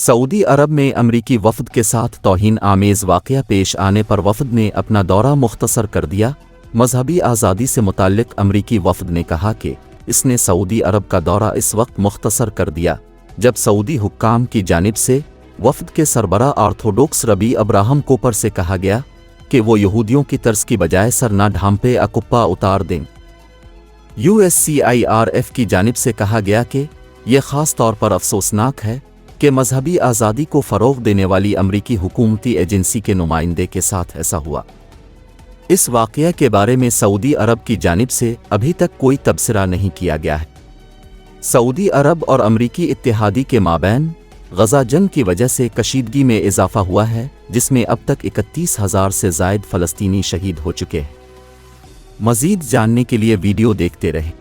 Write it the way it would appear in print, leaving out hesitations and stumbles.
Saudi अरब में अमरीकी वफ़द के साथ तौहीन आमेज़ वाक़या पेश आने पर वफ़द ने अपना दौरा मुख्तसर कर दिया। मजहबी आज़ादी से मुताल्लिक़ अमरीकी वफ़द ने कहा कि इसने सऊदी अरब का दौरा इस वक्त मुख्तसर कर दिया जब सऊदी हुक्काम की जानिब से वफ़द के सरबराह ऑर्थोडॉक्स रबी अब्राहम कोपर से कहा गया कि वो यहूदियों की तर्ज की बजाय सर ना ढांपे अकुप्पा उतार दें। USCIRF की जानिब से कहा गया कि यह ख़ास तौर पर अफसोसनाक है कि मजहबी आज़ादी को फ़रोग़ देने वाली अमरीकी हुकूमती एजेंसी के नुमाइंदे के साथ ऐसा हुआ। इस वाक़या के बारे में सऊदी अरब की जानिब से अभी तक कोई तबसरा नहीं किया गया है। सऊदी अरब और अमरीकी इत्तेहादी के माबैन गज़ा जंग की वजह से कशीदगी में इजाफ़ा हुआ है, जिसमें अब तक 31,000 से ज़ायद फ़लस्तीनी शहीद हो चुके हैं। मज़ीद जानने के लिए वीडियो देखते रहें।